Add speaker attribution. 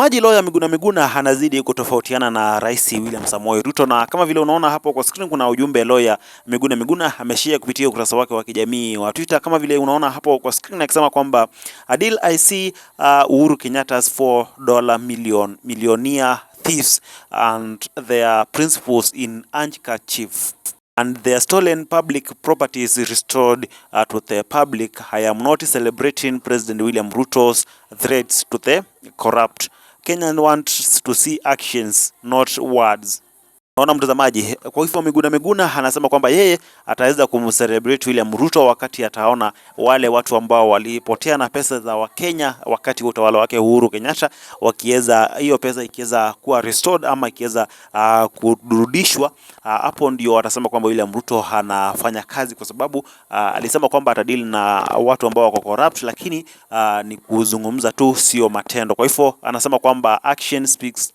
Speaker 1: Maji lawyer Miguna anazidi kutofautiana na Rais William Samoei Ruto, na kama vile unaona hapo kwa screen kuna ujumbe lawyer Miguna ameshare kupitia ukurasa wake wa kijamii wa Twitter, kama vile unaona hapo kwa screen, akisema kwamba a deal I see Uhuru Kenyatta's $4 millionaire thieves and their principals in Handcuffs and their stolen public properties restored to the public. I am not celebrating President William Ruto's threats to the corrupt. Kenya wants to see actions, not words. Naona mtazamaji, kwa hivyo Miguna anasema kwamba yeye ataweza kumcelebrate William Ruto wakati ataona wale watu ambao walipotea na pesa za Wakenya wakati wa utawala wake Uhuru Kenyatta, wakiweza hiyo pesa ikiweza kuwa restored ama ikiweza kurudishwa, hapo ndio atasema kwamba William Ruto anafanya kazi, kwa sababu alisema kwamba atadili na watu ambao wako corrupt, lakini ni kuzungumza tu, sio matendo. Kwa hivyo anasema kwamba action speaks